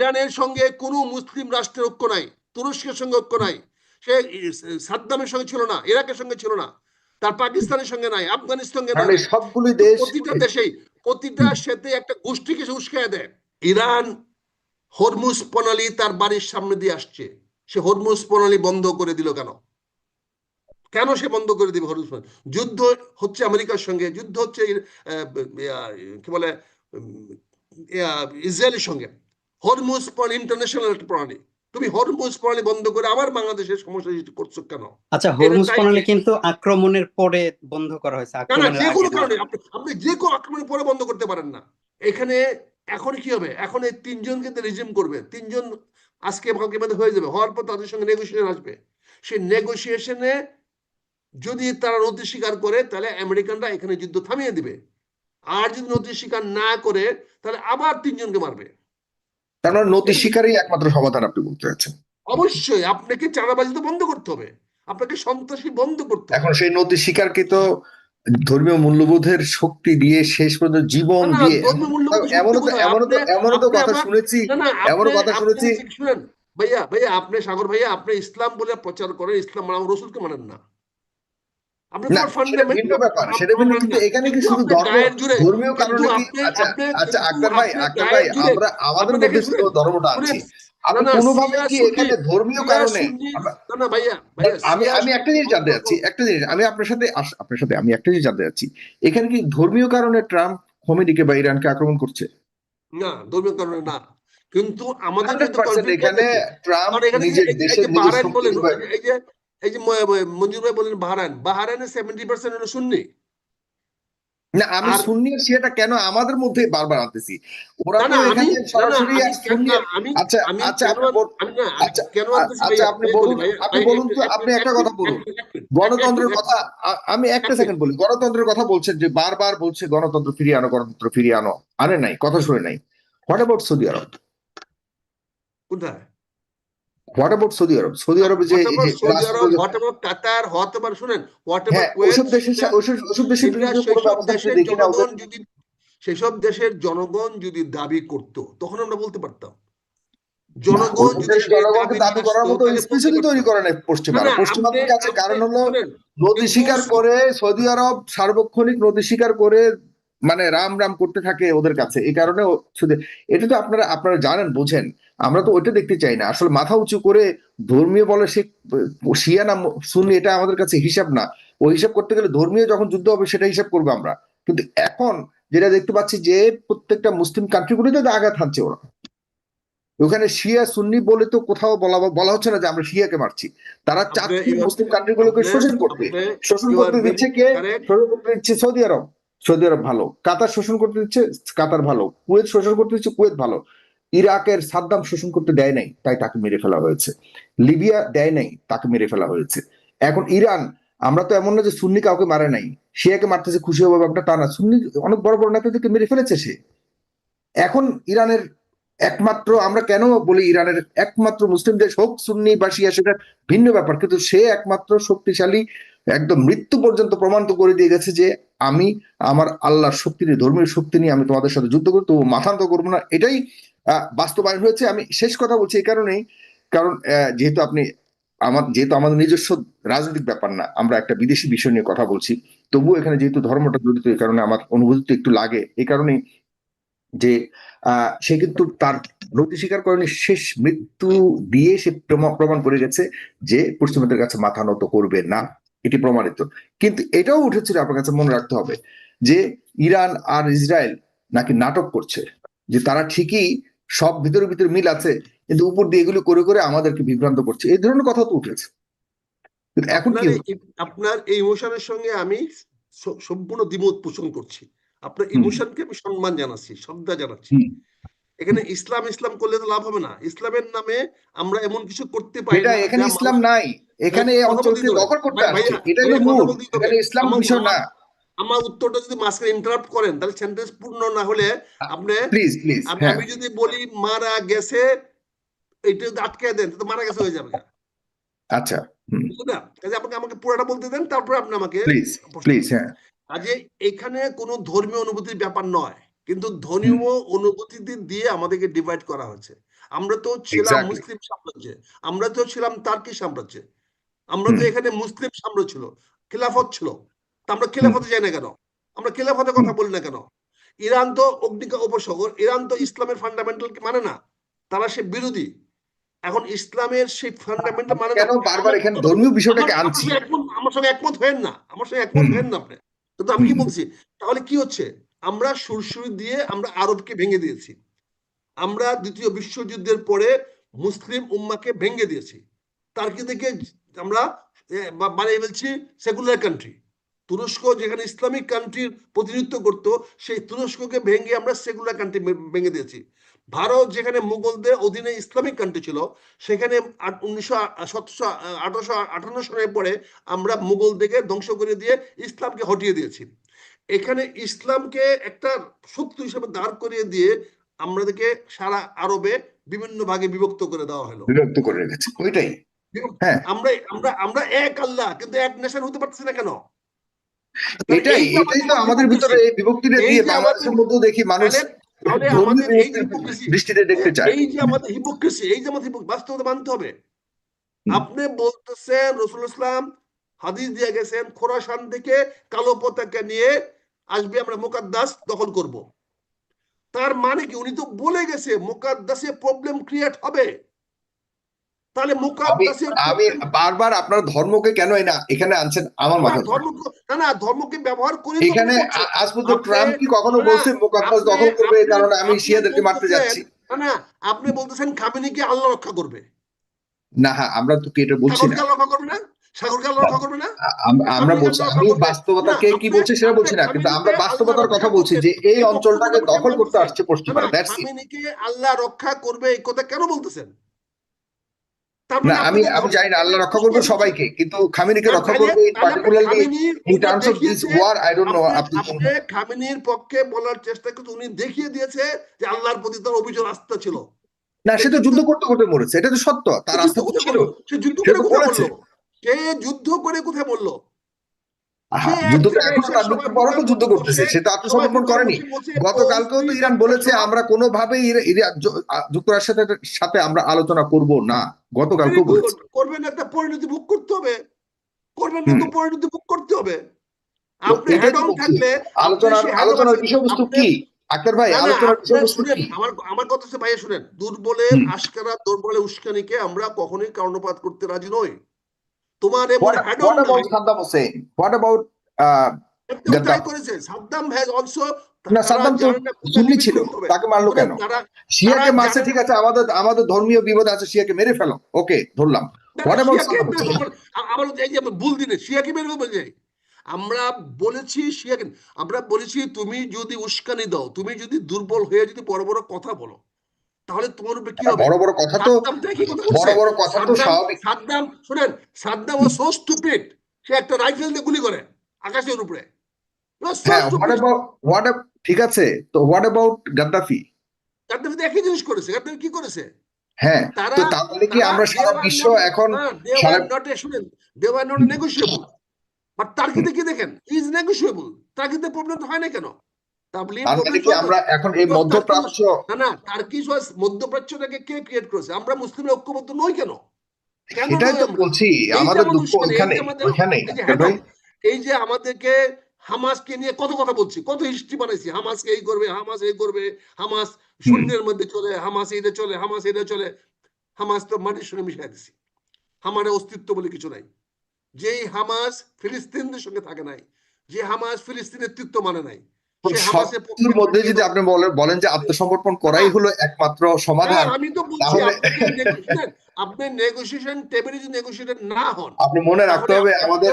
ইরানের সঙ্গে কোনো মুসলিম রাষ্ট্রের ঐক্য নাই, তুরস্কের সঙ্গে ঐক্য নাই, সে সাদ্দামের সঙ্গে ছিল না, ইরাকের সঙ্গে ছিল না, তার পাকিস্তানের সঙ্গে নাই, আফগানিস্তানের সঙ্গে নাই, সবগুলি দেশ প্রতিটা দেশেই প্রতিটার সাথে একটা গোষ্ঠীকে সে উস্কায় দেয়। ইরান হরমুজ প্রণালী তার বাড়ির সামনে দিয়ে আসছে, সে হরমুজ প্রণালী বন্ধ করে দিল কেন? কেন সে বন্ধ করে দিবে হরমুজ প্রণালী? যুদ্ধ হচ্ছে আমেরিকার সঙ্গে, যুদ্ধ হচ্ছে কি বলে ইসরায়েলের সঙ্গে। হরমুজ প্রণালী ইন্টারন্যাশনাল একটা প্রণালী, তুমি হরমুজ প্রণালী বন্ধ করে আমার বাংলাদেশের সমস্যা সৃষ্টি করছো কেন? আচ্ছা, হরমুজ প্রণালী কিন্তু আক্রমণের পরে বন্ধ করা হয়েছে, যে কোনো কারণে আপনি যে কোনো আক্রমণের পরে বন্ধ করতে পারেন না। এখানে এখন কি হবে? এখন এই তিনজনকে রিজিম করবে, তিনজন আজকে কালকে মধ্যে হয়ে যাবে, হওয়ার পর তাদের সঙ্গে নেগোসিয়েশন আসবে। সেই নেগোসিয়েশনে যদি তারা নথি স্বীকার করে তাহলে আমেরিকানরা এখানে যুদ্ধ থামিয়ে দিবে, আর যদি নথি স্বীকার না করে তাহলে আবার তিনজনকে মারবে। তার মানে নথি স্বীকারই একমাত্র সমাধান আপনি বলতে চাচ্ছেন? অবশ্যই আপনাকে চাঁদাবাজি তো বন্ধ করতে হবে, আপনাকে সন্ত্রাসী বন্ধ করতে হবে। এখন সেই নথি স্বীকারকে তো ধর্মীয় মূল্যবোধের শক্তি দিয়ে শেষ পর্যন্ত জীবন দিয়ে, এমনও তো কথা শুনেছি, এমনও কথা শুনেছি। শুনেন ভাইয়া, আপনি সাগর ভাইয়া, আপনি ইসলাম বলে প্রচার করেন, ইসলাম মানে রসুলকে মানেন না। ধর্মীয় কারণে আচ্ছা আক্তার ভাই, আমরা আমাদের মধ্যে শুধু ধর্মটা আছি, আপনি কোনোভাবে কি এখানে ধর্মীয় কারণে? আমি একটা জিনিস জানতে চাচ্ছি, আমি আপনার সাথে আমি একটা জিনিস জানতে চাচ্ছি, এখানে কি ধর্মীয় কারণে ট্রাম্প খোমেনিকে বা ইরানকে আক্রমণ করছে? না, ধর্মীয় কারণে না, কিন্তু আমাদের এখানে ট্রাম্প নিজের দেশের এই যে মঞ্জুর ভাই বলেন বাহরাইনের 70% হলো সুন্নি। না, আমি সুন্নি শিয়াটা কেন আমাদের মধ্যে বারবার আনতেছি? ওরা তো এখানে সরাসরি সুন্নি। আচ্ছা আপনি বলুন তো, আপনি একটা কথা বলুন, গণতন্ত্রের কথা। আমি একটা সেকেন্ড বলি, গণতন্ত্রের কথা বলছেন যে বারবার বলছে গণতন্ত্র ফিরিয়ে আনো, গণতন্ত্র ফিরিয়ে আনো, আনে নাই, কথা শুনে নাই। হোয়াট অ্যাবাউট সৌদি আরব? কোথায় what about Saudi Arab? Saudi আরবে যে কাতার, শুনেন, সেসব দেশের জনগণ যদি দাবি করত তখন আমরা বলতে পারতাম। জনগণ দাবি করার মতো স্পেশালি তৈরি করে নাই পশ্চিমাদের কাছে। কারণ হলো নদী স্বীকার করে সৌদি আরব সার্বক্ষণিক নদী স্বীকার করে মানে রাম রাম করতে থাকে ওদের কাছে। এই কারণে শুধু এটা তো আপনারা জানেন, বোঝেন। আমরা তো ওইটা দেখতে চাই না আসলে। মাথা উঁচু করে ধর্মীয় বলে সে শিয়া না সুন্নি, এটা আমাদের কাছে হিসাব না। ওই হিসাব করতে গেলে ধর্মীয় যখন যুদ্ধ হবে সেটা হিসাব করবো আমরা। কিন্তু এখন যেটা দেখতে পাচ্ছি যে প্রত্যেকটা মুসলিম কান্ট্রিগুলোতে আঘাত হানছে ওরা। ওখানে শিয়া সুন্নি বলে তো কোথাও বলা হচ্ছে না যে আমরা শিয়াকে মারছি। তারা চাচ্ছে মুসলিম কান্ট্রিগুলোকে শোষণ করতে দিচ্ছে। কে শোষণ করতে দিচ্ছে? সৌদি আরব। সৌদি আরব ভালো। কাতার শোষণ করতে দিচ্ছে, কাতার ভালো। কুয়েত শোষণ করতে দিচ্ছে, কুয়েত ভালো। ইরাকের সাদ্দাম শোষণ করতে দেয় নাই, তাই তাকে মেরে ফেলা হয়েছে। লিবিয়া দেয় নাই, তাকে মেরে ফেলা হয়েছে। এখন ইরান, আমরা তো এমন না যে সুন্নি কাউকে মারে নাই, শিয়াকে মারতেছে খুশি হবে ব্যাপারটা তা না। সুন্নি অনেক বড় বড় নেতাদেরকে মেরে ফেলেছে সে। এখন ইরানের একমাত্র, আমরা কেন বলি ইরানের একমাত্র মুসলিম দেশ হোক সুন্নি বা শিয়া সেটা ভিন্ন ব্যাপার, কিন্তু সে একমাত্র শক্তিশালী, একদম মৃত্যু পর্যন্ত প্রমাণ তো করে দিয়ে গেছে যে আমি আমার আল্লাহর শক্তি নিয়ে, ধর্মীয় শক্তি নিয়ে আমি তোমাদের সাথে যুদ্ধ করবো, তো মাথান্ত করবো না। এটাই বাস্তবায়ন হয়েছে। আমি শেষ কথা বলছি এই কারণেই, কারণ যেহেতু আমাদের নিজস্ব রাজনৈতিক ব্যাপার না, আমরা একটা বিদেশি বিষয় নিয়ে কথা বলছি, তবুও এখানে যেহেতু ধর্মটা জড়িত, এই কারণে আমার অনুভূতি একটু লাগে। এই কারণেই যে সে কিন্তু তার নথি স্বীকার করেনি, শেষ মৃত্যু দিয়ে সে প্রমাণ করে গেছে যে পশ্চিমাদের কাছে মাথা নত করবে না, এটি প্রমাণিত। কিন্তু এটাও উঠেছিল, আপনার কাছে মনে রাখতে হবে যে ইরান আর ইসরায়েল নাকি নাটক করছে, যে তারা ঠিকই সব ভিতরে ভিতরে মিল আছে, কিন্তু উপর দিয়ে এগুলো করে করে আমাদেরকে বিভ্রান্ত করছে। এই ধরনের কথা তো উঠেছে। এখন কি আপনার এই ইমোশনের সঙ্গে আমি সম্পূর্ণ দ্বিমত পোষণ করছি। আপনার ইমোশনকে আমি সম্মান জানাচ্ছি, শ্রদ্ধা জানাচ্ছি। এখানে ইসলাম ইসলাম করলে তো লাভ হবে না। ইসলামের নামে আমরা এমন কিছু করতে পারি না। এখানে ইসলাম নাই, এখানে এই অঞ্চলকে দখল করতে আসছে, এটাই হলো মূল। এখানে ইসলাম বিষয় না। আমার উত্তরটা যদি মাঝখানে ইন্টারাপ্ট করেন তাহলে সেন্টেন্স পূর্ণ না হলে আপনি প্লিজ আমি যদি বলি মারা গেছে, এটা যদি আটকে দেন তো মারা গেছে হয়ে যাবে। আচ্ছা, আপনাকে আমাকে পুরোটা বলতে দেন, তারপরে আপনি আমাকে প্লিজ। হ্যাঁ, কাজে এখানে কোনো ধর্মীয় অনুভূতির ব্যাপার নয়, কিন্তু ধর্মীয় অনুভূতি দিয়ে আমাদেরকে ডিভাইড করা হচ্ছে। আমরা তো ছিলাম মুসলিম সাম্রাজ্যে, আমরা তো ছিলাম তার্কি সাম্রাজ্যে, আমরা তো এখানে মুসলিম সাম্রাজ্য ছিল, খিলাফত ছিল। তা আমরা খিলাফতে যাই না কেন? আমরা খিলাফতের কথা বলি না কেন? ইরান তো অগ্নিকা উপসাগর, ইরান তো ইসলামের ফান্ডামেন্টাল মানে না, তারা সে বিরোধী। এখন ইসলামের সেই ফান্ডামেন্টাল মানে না, কেন বারবার এখানে ধর্মীয় বিষয়টাকে আনছি? আমার সঙ্গে একমত হয়েন না, আমার সঙ্গে একমত হয়েন না আপনি। কিন্তু আমি কি বলছি, তাহলে কি হচ্ছে, আমরা সুরসুরি দিয়ে আমরা আরবকে ভেঙে দিয়েছি। আমরা দ্বিতীয় বিশ্বযুদ্ধের পরে মুসলিম উম্মাকে ভেঙে দিয়েছি। তার কি থেকে আমরা বানিয়ে ফেলছি সেকুলার কান্ট্রি। তুরস্ক যেখানে ইসলামিক কান্ট্রির প্রতিনিধিত্ব করত, সেই তুরস্ককে ভেঙে আমরা সেকুলার কান্ট্রি ভেঙে দিয়েছি। ভারত যেখানে মুঘলদের অধীনে ইসলামিক কান্ট্রি ছিল, সেখানে 1858 সালের পরে আমরা মুঘলদেরকে ধ্বংস করে দিয়ে ইসলামকে হটিয়ে দিয়েছি। এখানে ইসলামকে একটা শত্রু হিসেবে দাঁড় করিয়ে দিয়ে আমাদেরকে সারা আরবে বিভিন্ন ভাগে বিভক্ত করে দেওয়া হলো, বিরক্ত করে রেখেছে, ওইটাই। হ্যাঁ, আমরা আমরা আমরা এক আল্লাহ কিন্তু এক নেশন হতে পারতেছি না কেন? এটাই তো আমাদের ভিতরে এই বিভক্তিটা দিয়ে বাংলাদেশের মধ্যে দেখি মানুষ ধর্মীয় দৃষ্টিতে দেখতে চায়। এই যে আমাদের হিপোক্রেসি, এই যে আমাদের বাস্তবতা মানতে হবে। আপনি বলতেছেন রাসূল ইসলাম হাদিস দিয়ে গেছেন খোরাসান থেকে কালো পতাকা নিয়ে আসবে, আমরা মুকাদ্দাস দখল করব। তার মানে কি, উনি তো বলে গেছে মুকাদ্দাসে প্রবলেম ক্রিয়েট হবে। তাহলে মুকাদ্দাসে আমি বারবার আপনার ধর্মকে কেন এখানে আনছেন আমার মাথা না, ধর্মকে ব্যবহার করে এখানে আজ পর্যন্ত ট্রাম্প কি কখনো বলছে মুকাদ্দাস দখল করবে কারণ আমি শিয়াদেরকে মারতে যাচ্ছি? না, আপনি বলতেছেন খামেনিকে আল্লাহ রক্ষা করবে। না, হ্যাঁ, আমরা তো এটা বলছি না। রক্ষা করবে না, সাগরকে আল্লাহ রক্ষা করবে না। আমরা বলছি, আমি বাস্তবতাকে কি বলছি সেটা বলছি না, কিন্তু আমরা বাস্তবতার কথা বলছি যে এই অঞ্চলটাকে দখল করতে আসছে পশ্চিমারা। খামেনিকে আল্লাহ রক্ষা করবে এই কথা কেন বলতেছেন? না, আমি জানি না আল্লাহ রক্ষা করবে সবাইকে, কিন্তু খামেনিকে রক্ষা করবে particularly in terms of this war, I don't know. আপনি খামেনির পক্ষে বলার চেষ্টা করতে উনি দেখিয়ে দিয়েছে যে আল্লাহর প্রতি তার অভিযোগ আস্থা ছিল না, সে তো যুদ্ধ করতে করতে মরেছে, এটা তো সত্য। তার আস্থা ছিল, সে যুদ্ধ করে কোথায় বললো? সে যুদ্ধ করে কোথায় বললো? যুদ্ধ তো এখনো তার মৃত্যুর পরও তো যুদ্ধ করতেছে, সে তো আত্মসমর্পণ করেনি। গতকালকেও তো ইরান বলেছে আমরা কোনোভাবেই যুক্তরাষ্ট্রের সাথে আমরা আলোচনা করব না, গতকালকেও বলেছে। করবেন, একটা পরিণতি ভোগ করতে হবে, করবেন না তো পরিণতি ভোগ করতে হবে। আপনি আলোচনার বিষয়বস্তু কি আক্তার ভাই? আলোচনার বিষয়বস্তু কি? আমার কথা হচ্ছে ভাইয়া শুনেন, দুর্বলের আশকারা দুর্বলের উস্কানিকে আমরা কখনোই কর্ণপাত করতে রাজি নই। তোমার এমন What about Saddam Hussein? What about try করেছে সাদ্দাম হ্যাজ অলসো। না, সাদ্দাম তো সুন্নি ছিল, তাকে মারলো কেন? শিয়াকে মারছে, ঠিক আছে, আমাদের ধর্মীয় বিবাদ আছে, শিয়াকে মেরে ফেলো, ওকে, ধরলাম। What about Saddam Hussein? আমার এই যে ভুল দিনে শিয়াকে মেরে ফেলবে যে আমরা বলেছি শিয়াকে, আমরা বলেছি তুমি যদি উস্কানি দাও, তুমি যদি দুর্বল হয়ে যদি বড় বড় কথা বলো, তাহলে তোমার উপরে কি হবে? বড় বড় কথা তো স্বাভাবিক। সাদ্দাম শুনেন, সাদ্দাম ও সো স্টুপিড, সে একটা রাইফেল দিয়ে গুলি করে আকাশের উপরে। ঠিক আছে, তো হোয়াট অ্যাবাউট গাদ্দাফি? গাদ্দাফি তো একই জিনিস করেছে। গাদ্দাফি কি করেছে? হ্যাঁ, তো তাহলে কি আমরা সারা বিশ্ব এখন শুনেন, they are not negotiable, but টার্কিতে কি দেখেন ইজ নেগোশিয়েবল। টার্কিতে প্রবলেম হয় না কেন? আমরা এখন এই মধ্যপ্রাচ্য, না টার্কিশ ওয়াজ মধ্যপ্রাচ্যটাকে কে ক্রিয়েট করেছে? আমরা মুসলিমরা ঐক্যবদ্ধ নই কেন? সেটাই তো বলছি, আমাদের দুঃখ ওইখানে। এই যে আমাদেরকে হামাসকে নিয়ে কত কথা বলছি, কত হিস্ট্রি বানাইছি, হামাসকে এই করবে, হামাস এই করবে, হামাস শূন্যের মধ্যে চলে, হামাস এইটা চলে, হামাস এইটা চলে। হামাস তো মাটির সঙ্গে মিশাই দিছি, হামারের অস্তিত্ব বলে কিছু নাই। যেই হামাস ফিলিস্তিনদের সঙ্গে থাকে নাই, যে হামাস ফিলিস্তিনের নেতৃত্ব মানে নাই, সবকিছুর মধ্যে যদি আপনি বলেন যে আত্মসমর্পণ করাই হলো একমাত্র সমাধান, আমি তো বলছি আপনি নেগোসিয়েশন টেবিলে যদি নেগোসিয়েটর না হন, আপনি মনে রাখতে হবে আমাদের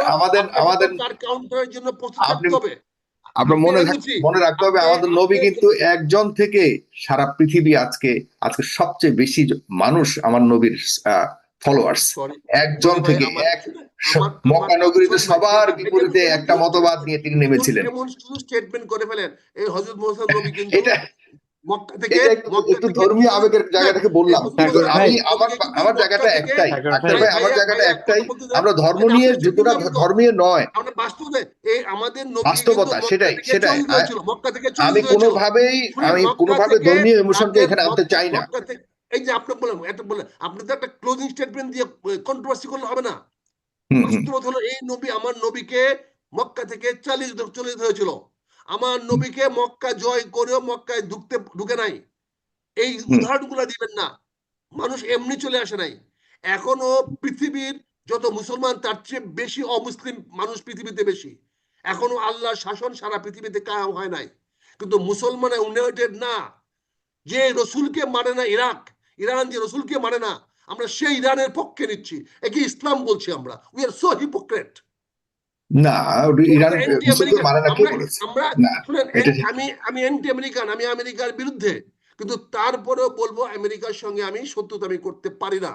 তার কাউন্টারের জন্য প্রস্তুত থাকতে হবে। আপনার মনে রাখতে হবে আমাদের নবী কিন্তু একজন থেকে সারা পৃথিবী আজকে সবচেয়ে বেশি মানুষ আমার নবীর ফলোয়ার্স, একজন থেকে। মক্কা নগরীতে সবার বিপরীতে একটা মতবাদ নিয়ে তিনি নেমেছিলেন। স্টেটমেন্ট করে ফেলেন এই হযরত মুসা নবী কিন্তু মক্কা থেকে, একটু ধর্মীয় আবেগের জায়গা থেকে বললাম। আমি আমার জায়গাটা একটাই, আমার জায়গাটা একটাই, আমরা ধর্ম নিয়ে যতটা ধর্মীয় নয়, বাস্তবতা সেটাই। আমি কোনোভাবে ধর্মীয় ইমোশনকে এখানে আনতে চাই না। এই যে আপনি বললেন একটা বললেন, আপনি তো একটা ক্লোজিং স্টেটমেন্ট দিয়ে কন্ট্রোভার্সি করলে হবে না। বাস্তবতা হলো এই নবী, আমার নবীকে মক্কা থেকে চলে যেতে হয়েছিল। আমার নবীকে মক্কা জয় করেও মক্কায় ঢুকে নাই। এই উদাহরণগুলো দিবেন না। মানুষ এমনি চলে আসে নাই। এখনো পৃথিবীর যত মুসলমান তার চেয়ে বেশি অমুসলিম মানুষ পৃথিবীতে বেশি। এখনো আল্লাহর শাসন সারা পৃথিবীতে কায়েম হয় নাই। কিন্তু মুসলমান ইউনাইটেড না। যে রসুলকে মানে না ইরান যে রসুলকে মানে না, আমরা সেই ইরানের পক্ষে নিচ্ছি। একে ইসলাম বলছি আমরা। We are so hypocrite. না, ইরান মুসলমান মানে না কে বলেছে? না, এটা ঠিক। আমি অ্যান্টি আমেরিকান, আমি আমেরিকার বিরুদ্ধে, কিন্তু তারপরেও বলবো আমেরিকার সঙ্গে আমি শত্রুতা আমি করতে পারি না,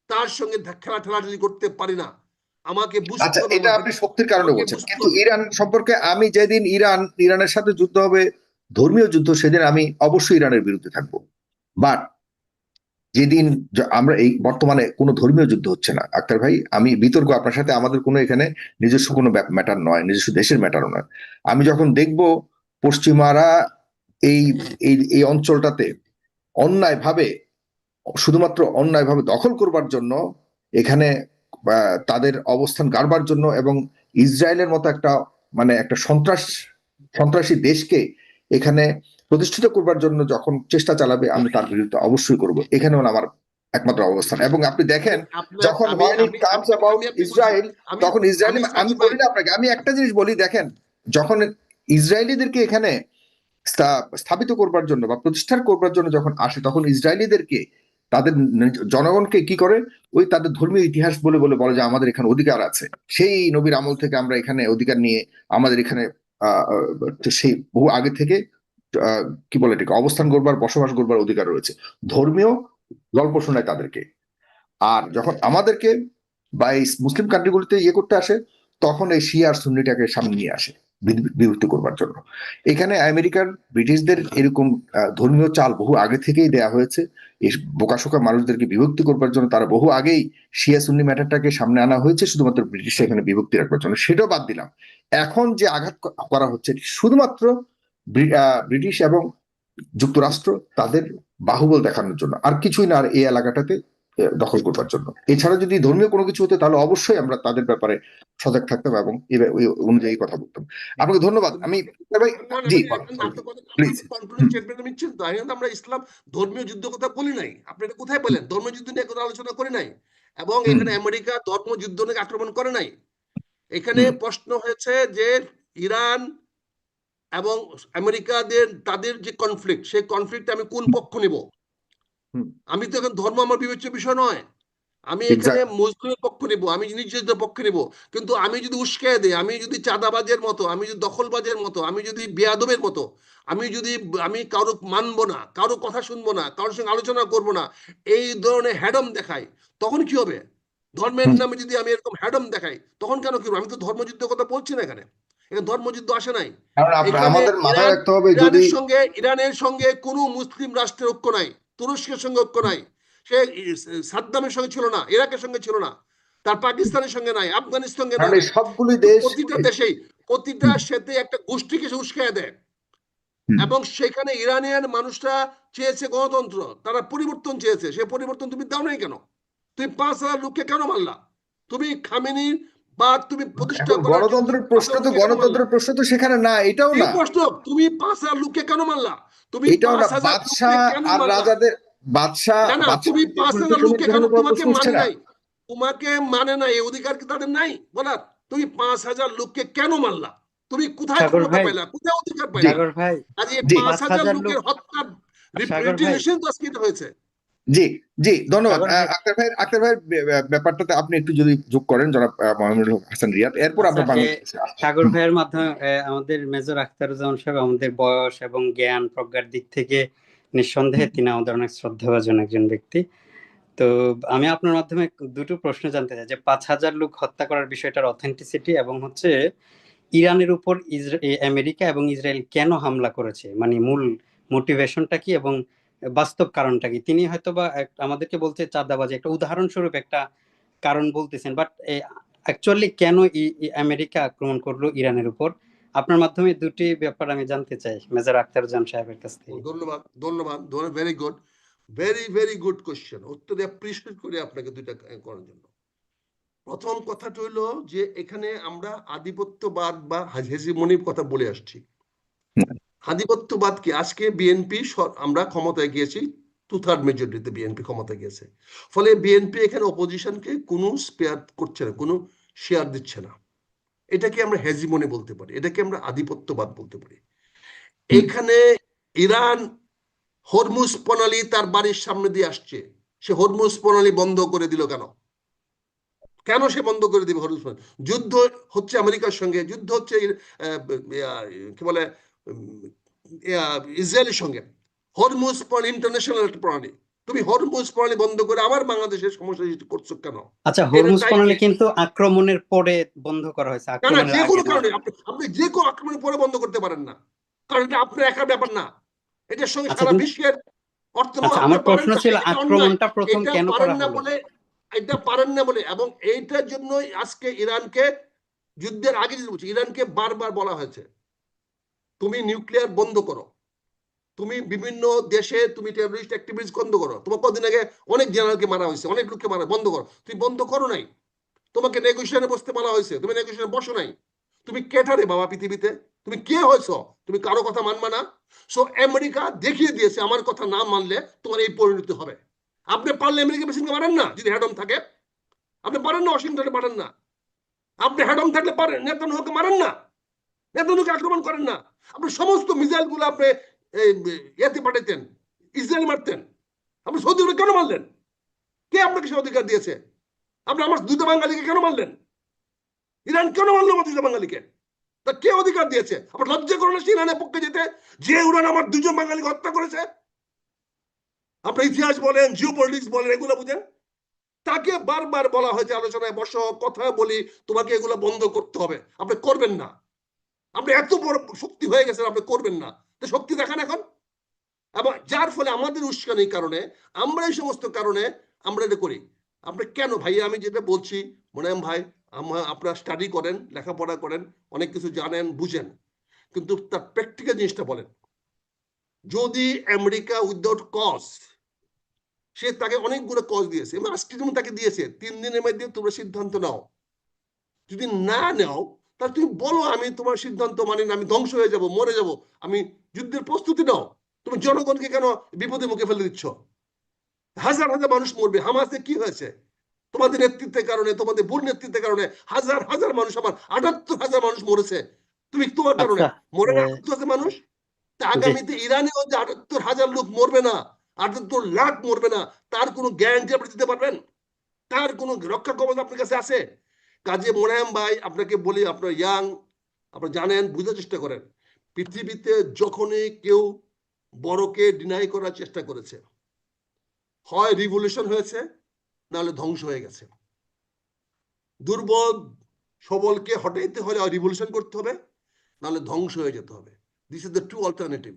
তার সঙ্গে ঠেলাঠেলি করতে পারি না। আমাকে বুঝতে আচ্ছা, হবে, এটা আপনি শক্তির কারণে আমাকে বলছেন, বুঝতে কিন্তু হবে। ইরান সম্পর্কে আমি যেদিন ইরানের সাথে যুদ্ধ হবে, ধর্মীয় যুদ্ধ, সেদিন আমি অবশ্যই ইরানের বিরুদ্ধে থাকবো। বাট যেদিন আমরা এই বর্তমানে কোনো ধর্মীয় যুদ্ধ হচ্ছে না আক্তার ভাই, আমি বিতর্ক আপনার সাথে আমাদের কোনো এখানে নিজস্ব কোনো ম্যাটার নয়, নিজস্ব দেশের ম্যাটারও নয়। আমি যখন দেখব পশ্চিমারা এই এই এই অঞ্চলটাতে অন্যায়ভাবে, শুধুমাত্র অন্যায়ভাবে দখল করবার জন্য, এখানে তাদের অবস্থান গাড়বার জন্য, এবং ইসরায়েলের মতো একটা মানে একটা সন্ত্রাসী দেশকে এখানে প্রতিষ্ঠিত করবার জন্য যখন চেষ্টা চালাবে, আমি তার বিরুদ্ধে অবশ্যই করব। এখানে হলো আমার একমাত্র অবস্থান। এবং আপনি দেখেন, যখন when it comes about Israel, তখন ইসরায়েলি, আমি বলি না আপনাকে, আমি একটা জিনিস বলি, দেখেন যখন ইসরায়েলিদেরকে এখানে স্থাপিত করবার জন্য বা প্রতিষ্ঠা করবার জন্য যখন আসে, তখন ইসরায়েলিদেরকে, তাদের জনগণকে কি করে, ওই তাদের ধর্মীয় ইতিহাস বলে বলে বলে যে আমাদের এখানে অধিকার আছে, সেই নবীর আমল থেকে আমরা এখানে অধিকার নিয়ে আমাদের এখানে সেই বহু আগে থেকে কি বলে এটাকে অবস্থান করবার, বসবাস করবার অধিকার রয়েছে। ধর্মীয় গল্প শোনায় তাদেরকে। আর যখন আমাদেরকে বা এই মুসলিম কান্ট্রিগুলিতে ইয়ে করতে আসে, তখন এই শিয়া আর সুন্নিটাকে সামনে নিয়ে আসে বিভক্ত করবার জন্য। এখানে আমেরিকার, ব্রিটিশদের এরকম ধর্মীয় চাল বহু আগে থেকেই দেয়া হয়েছে। এই বোকাশোকা মানুষদেরকে বিভক্তি করবার জন্য তারা বহু আগেই শিয়া সুন্নি ম্যাটারটাকে সামনে আনা হয়েছে, শুধুমাত্র ব্রিটিশরা এখানে বিভক্তি রাখবার জন্য। সেটাও বাদ দিলাম, এখন যে আঘাত করা হচ্ছে শুধুমাত্র ব্রিটিশ এবং যুক্তরাষ্ট্র তাদের বাহুবল দেখানোর জন্য, আর কিছুই না, আর এই এলাকাটাতে দখল করবার জন্য। এছাড়া যদি ধর্মীয় কোনো কিছু হতো, তাহলে অবশ্যই আমরা তাদের ব্যাপারে সজাগ থাকতাম এবং ওই অনুযায়ী কথা বলতাম। আপনাকে ধন্যবাদ। আমি জি প্লিজ। আমরা ইসলাম ধর্মীয় যুদ্ধ কথা বলি নাই। আপনি এটা কোথায় বলেন? ধর্মীয় যুদ্ধ নিয়ে কোনো আলোচনা করি নাই। এবং এখানে আমেরিকা ধর্মযুদ্ধ নিয়ে আক্রমণ করে নাই। এখানে প্রশ্ন হয়েছে যে ইরান এবং আমেরিকাদের তাদের যে কনফ্লিক্ট, সেই কনফ্লিক্টে আমি কোন পক্ষ নিব। আমি তো এখন ধর্ম আমার বিবেচ্য বিষয় নয়। আমি এখানে মুসলিমের পক্ষ নিব, আমি নিজেদের পক্ষে নিব। কিন্তু আমি যদি উস্কায় দিই, আমি যদি চাঁদাবাজের মতো, আমি যদি দখলবাজের মতো, আমি যদি বেয়াদবের মতো, আমি কারো মানবো না, কারো কথা শুনবো না, কারোর সঙ্গে আলোচনা করবো না, এই ধরনের হ্যাডম দেখাই, তখন কি হবে? ধর্মের নামে যদি আমি এরকম হ্যাডম দেখাই, তখন কেন কি? আমি তো ধর্মযুদ্ধের কথা বলছি না। এখানে ধর্মযুদ্ধ আসে নাই। এখানে আমাদের মাথায় রাখতে হবে, যদি ইরানের সঙ্গে কোনো মুসলিম রাষ্ট্রের ঐক্য নাই, তুরস্কের সঙ্গে ঐক্য নাই, সে সাদ্দামের সঙ্গে ছিল না, ইরাকের সঙ্গে ছিল না, তার পাকিস্তানের সঙ্গে নাই, আফগানিস্তানের সঙ্গে নাই। সবগুলি দেশ, প্রতিটা দেশেই প্রতিটা সাথে একটা গোষ্ঠীকে সে উস্কায় দেয়। এবং সেখানে ইরানিয়ান মানুষরা চেয়েছে গণতন্ত্র, তারা পরিবর্তন চেয়েছে। সে পরিবর্তন তুমি দাও নাই কেন? তুমি 5,000 লোককে কেন মারলা? তুমি খামেনি বা তুমি প্রতিষ্ঠা করার জন্য গণতন্ত্রের প্রশ্ন তো সেখানে না, এটাও না। প্রশ্ন, তুমি 5,000 লোককে কেন মারলা? তুমি এটাও না, 5,000 বাদশাহ লোককে কেন আর মারলা? রাজাদের, বাদশাহ না, তুমি 5,000 লোককে কেন, তোমাকে মানে না। নাই, তোমাকে মানে নাই, এই অধিকার কি তাদের নাই বলার? তুমি 5,000 লোককে কেন মারলা? তুমি কোথায় ক্ষমতা পাইলা, কোথায় অধিকার পাইলা? আজ এই 5,000 লোকের হত্যা রিটিলেশন তো আজকে হয়েছে। জি জি, ধন্যবাদ আক্তার ভাই ব্যাপারটাতে আপনি একটু যদি যোগ করেন, জনাব মোহাম্মদুল হাসান রিয়াদ, এরপর আমরা সাগর ভাইয়ের মাধ্যমে আমাদের মেজর আখতারুজ্জামান সাহেব আমাদের বয়স এবং জ্ঞান প্রজ্ঞার দিক থেকে নিঃসন্দেহে তিনি আমাদের অনেক শ্রদ্ধাভাজন একজন ব্যক্তি। তো আমি আপনার মাধ্যমে দুটো প্রশ্ন জানতে চাই, যে 5,000 লোক হত্যা করার বিষয়টার অথেন্টিসিটি, এবং হচ্ছে ইরানের উপর আমেরিকা এবং ইসরায়েল কেন হামলা করেছে, মানে মূল মোটিভেশনটা কি এবং বাস্তব কারণটা কি। তিনি হয়তোবা আমাদেরকে বলতে চাঁদাবাজি একটা উদাহরণস্বরূপ একটা কারণ বলতেছেন, বাট অ্যাকচুয়ালি কেন আমেরিকা আক্রমণ করলো ইরানের উপর? আপনার মাধ্যমে দুটি ব্যাপার আমি জানতে চাই মেজর আখতারুজ্জামান সাহেবের কাছ থেকে। ধন্যবাদ, very good. Very very good question, অত্যন্ত অ্যাপ্রিশিয়েট করি আপনাকে দুইটা করার জন্য। প্রথম কথাটা হইলো যে এখানে আমরা আধিপত্যবাদ বা হেজিমনির কথা বলে আসছি। আধিপত্যবাদ কি? আজকে বিএনপি আমরা ক্ষমতায় গিয়েছি, 2/3 মেজরিটিতে বিএনপি ক্ষমতায় গিয়েছে, ফলে বিএনপি এখানে অপোজিশনকে কোনো স্পেয়ার করছে না, কোনো শেয়ার দিচ্ছে না। এটাকে আমরা হেজিমনি বলতে পারি, এটাকে আমরা আধিপত্যবাদ বলতে পারি। এখানে ইরান হরমুজ প্রণালী তার বাড়ির সামনে দিয়ে আসছে, সে হরমুজ প্রণালী বন্ধ করে দিল কেন? কেন সে বন্ধ করে দিবে হরমুজ প্রণালী? যুদ্ধ হচ্ছে আমেরিকার সঙ্গে, যুদ্ধ হচ্ছে কি বলে ইসরায়েলের সঙ্গে। হরমুজ প্রণালী ইন্টারন্যাশনাল একটা প্রণালী, তুমি হরমুজ প্রণালী বন্ধ করে আবার বাংলাদেশের সমস্যা সৃষ্টি করছো কেন? আচ্ছা, হরমুজ প্রণালী কিন্তু আক্রমণের পরে বন্ধ করা হয়েছে, আক্রমণের যে আগে কোনো না। কারণে আপনি যে কোনো আক্রমণের পরে বন্ধ করতে পারেন না, কারণ এটা আপনার একার ব্যাপার না, এটার সঙ্গে আচ্ছা, সারা বিশ্বের আচ্ছা, আমার প্রশ্ন ছিল আক্রমণটা প্রথম এটা কেন পারেন করা না হলো? বলে, এটা পারেন না বলে, এবং এইটার জন্যই আজকে ইরানকে, যুদ্ধের আগে যদি বলছি, ইরানকে বারবার বলা হয়েছে তুমি নিউক্লিয়ার বন্ধ করো, তুমি বিভিন্ন দেশে তুমি টেররিস্ট অ্যাক্টিভিটিস বন্ধ করো। তোমার কদিন আগে অনেক জেনারেলকে মারা হয়েছে, অনেক লোককে মারা, বন্ধ করো। তুমি বন্ধ করো নাই, তোমাকে নেগোসিয়েশনে বসতে বলা হয়েছে, তুমি নেগোসিয়েশনে বসো নাই। তুমি কেটারে বাবা পৃথিবীতে, তুমি কে হয়েছ? তুমি কারো কথা মানবা না। সো আমেরিকা দেখিয়ে দিয়েছে আমার কথা না মানলে তোমার এই পরিণতি হবে। আপনি পারলে আমেরিকা প্রেসিডেন্টকে মারেন না, যদি হ্যাডম থাকে। আপনি পারেন না, ওয়াশিংটনে পারেন না। আপনি হ্যাডম থাকলে পারেন, নেতানিয়াহুকে মারেন না, নেতানিয়াহুকে আক্রমণ করেন না। আপনি সমস্ত মিসাইল গুলো আপনি ইয়েতে পাঠাতেন, ইসরায়েল মারতেন। আপনি সৌদি আরবে কেন মারলেন? কে আপনাকে সে অধিকার দিয়েছে? আপনি আমার দুটো বাঙালিকে কেন মারলেন? ইরান কেন মারলো আমার দুটো বাঙালিকে? তা কে অধিকার দিয়েছে? আপনার লজ্জা করে না ইরানের পক্ষে যেতে, যে ইরান আমার দুজন বাঙালিকে হত্যা করেছে? আপনি ইতিহাস বলেন, জিও পলিটিক্স বলেন, এগুলো বুঝেন। তাকে বারবার বলা হয়েছে আলোচনায় বসো, কথা বলি, তোমাকে এগুলো বন্ধ করতে হবে, আপনি করবেন না। আপনি এত বড় শক্তি হয়ে গেছেন, আপনি করবেন না, তো শক্তি দেখান এখন। এবং যার ফলে আমাদের উস্কানির কারণে, আমরা এই সমস্ত কারণে আমরা এটা করি। আপনি কেন ভাইয়া, আমি যেটা বলছি মোনায়েম ভাই, আপনারা স্টাডি করেন, লেখাপড়া করেন, অনেক কিছু জানেন বুঝেন, কিন্তু তার প্র্যাকটিক্যাল জিনিসটা বলেন। যদি আমেরিকা উইদাউট কজ, সে তাকে অনেকগুলো কজ দিয়েছে, এবং আজকে যেমন তাকে দিয়েছে, 3 দিনের মধ্যে তোমরা সিদ্ধান্ত নাও। যদি না নাও, তাহলে তুমি বলো আমি তোমার সিদ্ধান্ত মানি না, আমি ধ্বংস হয়ে যাব, মরে যাব, আমি যুদ্ধের প্রস্তুতি নাও। তুমি জনগণকে কেন বিপদের মুখে ফেলে দিচ্ছ? হাজার হাজার মানুষ মরবে। হামাসে কি হয়েছে? তোমাদের নেতৃত্বের কারণে, তোমাদের ভুল নেতৃত্বের কারণে হাজার হাজার মানুষ, আমার 78,000 মানুষ মরেছে, তুমি তোমার কারণে। আচ্ছা, মরে না 78,000 মানুষ? আগামীতে ইরানেও যে 78,000 লোক মরবে না, 78 লাখ মরবে না, তার কোনো গ্যারান্টি আপনি দিতে পারবেন? তার কোনো রক্ষা কবচ আপনার কাছে আছে? কাজে মোনায়েম ভাই, আপনাকে বলি, আপনার ইয়াং, আপনি জানেন, বুঝার চেষ্টা করেন। পৃথিবীতে যখনই কেউ বড়কে ডিনাই করার চেষ্টা করেছে, হয় রিভলিউশন হয়েছে, নাহলে ধ্বংস হয়ে গেছে। দুর্বল সবলকে হটাইতে হলে রিভলিউশন করতে হবে, নাহলে ধ্বংস হয়ে যেতে হবে। This is the two alternative.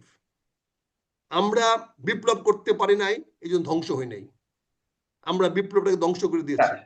আমরা বিপ্লব করতে পারি নাই, এই জন্য ধ্বংস হয় নাই। আমরা বিপ্লবটাকে ধ্বংস করে দিয়েছি।